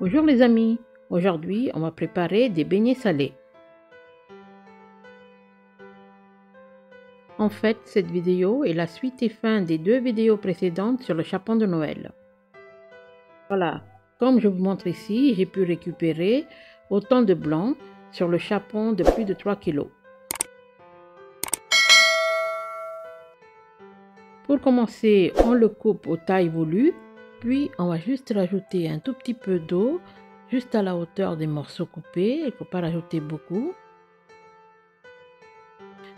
Bonjour les amis, aujourd'hui on va préparer des beignets salés. En fait, cette vidéo est la suite et fin des deux vidéos précédentes sur le chapon de Noël. Voilà, comme je vous montre ici, j'ai pu récupérer autant de blanc sur le chapon de plus de 3 kg. Pour commencer, on le coupe aux tailles voulues, puis on va juste rajouter un tout petit peu d'eau, juste à la hauteur des morceaux coupés, il ne faut pas rajouter beaucoup.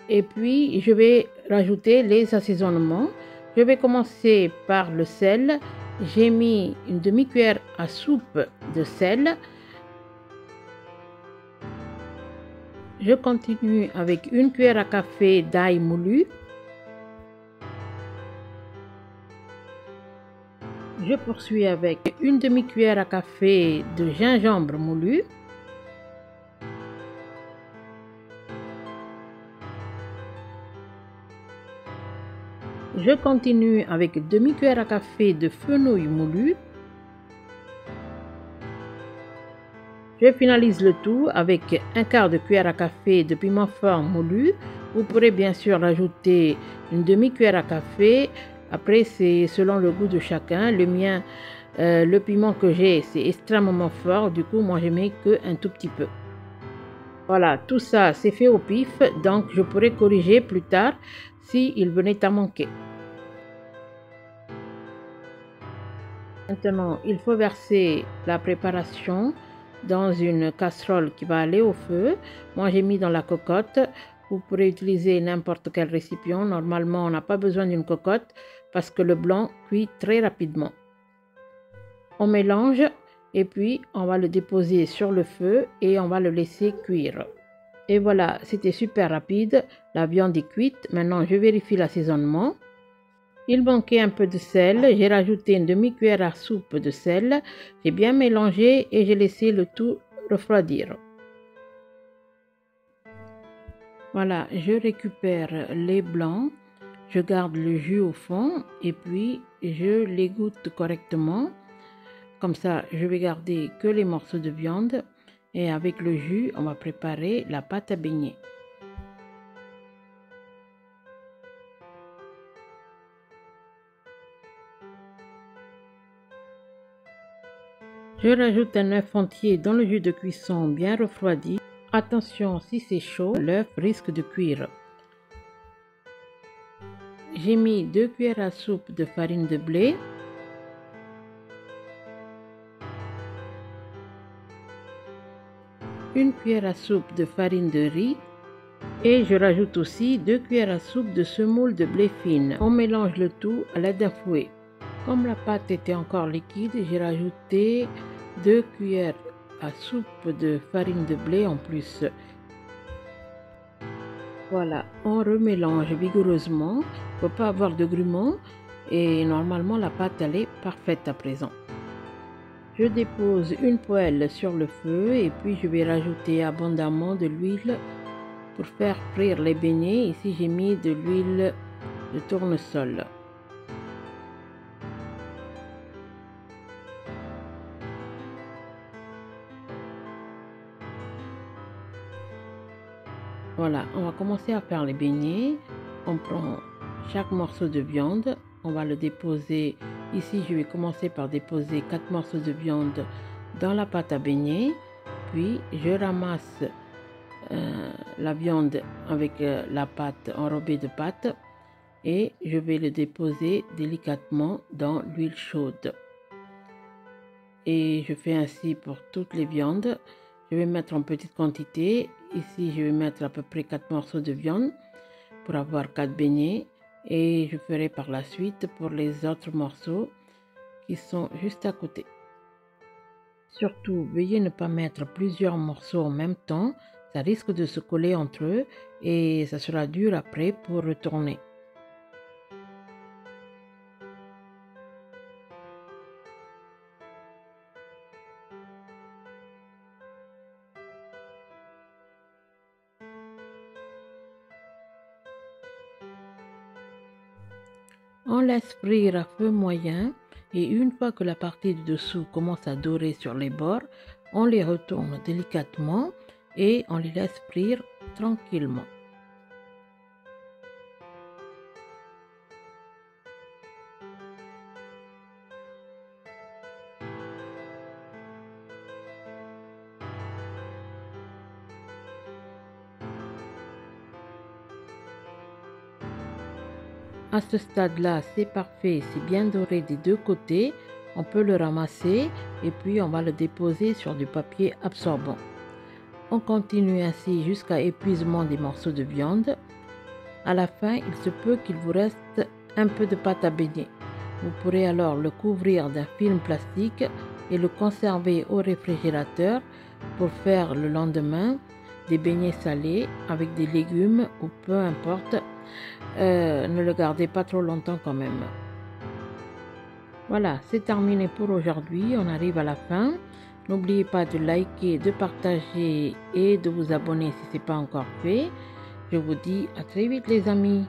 Et puis, je vais rajouter les assaisonnements. Je vais commencer par le sel. J'ai mis une demi-cuillère à soupe de sel. Je continue avec une cuillère à café d'ail moulu. Je poursuis avec une demi-cuillère à café de gingembre moulu. Je continue avec une demi-cuillère à café de fenouil moulu. Je finalise le tout avec un quart de cuillère à café de piment fort moulu. Vous pourrez bien sûr rajouter une demi-cuillère à café. Après, c'est selon le goût de chacun. Le mien, le piment que j'ai, c'est extrêmement fort. Du coup, moi, je mets qu'un tout petit peu. Voilà, tout ça, c'est fait au pif. Donc, je pourrais corriger plus tard s'il venait à manquer. Maintenant, il faut verser la préparation dans une casserole qui va aller au feu. Moi, j'ai mis dans la cocotte. Vous pourrez utiliser n'importe quel récipient. Normalement, on n'a pas besoin d'une cocotte parce que le blanc cuit très rapidement. On mélange et puis on va le déposer sur le feu et on va le laisser cuire. Et voilà, c'était super rapide. La viande est cuite. Maintenant, je vérifie l'assaisonnement. Il manquait un peu de sel, j'ai rajouté une demi-cuillère à soupe de sel, j'ai bien mélangé et j'ai laissé le tout refroidir. Voilà, je récupère les blancs, je garde le jus au fond et puis je l'égoutte correctement. Comme ça, je vais garder que les morceaux de viande et avec le jus, on va préparer la pâte à beignets. Je rajoute un œuf entier dans le jus de cuisson bien refroidi. Attention, si c'est chaud, l'œuf risque de cuire. J'ai mis 2 cuillères à soupe de farine de blé. Une cuillère à soupe de farine de riz. Et je rajoute aussi 2 cuillères à soupe de semoule de blé fine. On mélange le tout à l'aide d'un fouet. Comme la pâte était encore liquide, j'ai rajouté 2 cuillères à soupe de farine de blé en plus. Voilà, on remélange vigoureusement. Il ne faut pas avoir de grumeaux et normalement la pâte elle est parfaite à présent. Je dépose une poêle sur le feu et puis je vais rajouter abondamment de l'huile pour faire frire les beignets. Ici j'ai mis de l'huile de tournesol. Voilà, on va commencer à faire les beignets. On prend chaque morceau de viande, on va le déposer. Ici, je vais commencer par déposer 4 morceaux de viande dans la pâte à beignets. Puis, je ramasse la viande avec la pâte enrobée de pâte et je vais le déposer délicatement dans l'huile chaude. Et je fais ainsi pour toutes les viandes. Je vais mettre en petite quantité. Ici, je vais mettre à peu près 4 morceaux de viande pour avoir 4 beignets. Et je ferai par la suite pour les autres morceaux qui sont juste à côté. Surtout, veuillez ne pas mettre plusieurs morceaux en même temps. Ça risque de se coller entre eux et ça sera dur après pour retourner. On laisse frire à feu moyen Et une fois que la partie du dessous commence à dorer sur les bords, on les retourne délicatement et on les laisse frire tranquillement. À ce stade-là, c'est parfait, c'est bien doré des deux côtés. On peut le ramasser et puis on va le déposer sur du papier absorbant. On continue ainsi jusqu'à épuisement des morceaux de viande. À la fin, il se peut qu'il vous reste un peu de pâte à baigner. Vous pourrez alors le couvrir d'un film plastique et le conserver au réfrigérateur pour faire le lendemain des beignets salés avec des légumes ou peu importe. Ne le gardez pas trop longtemps quand même. Voilà, c'est terminé pour aujourd'hui. On arrive à la fin. N'oubliez pas de liker, de partager et de vous abonner si ce n'est pas encore fait. Je vous dis à très vite les amis.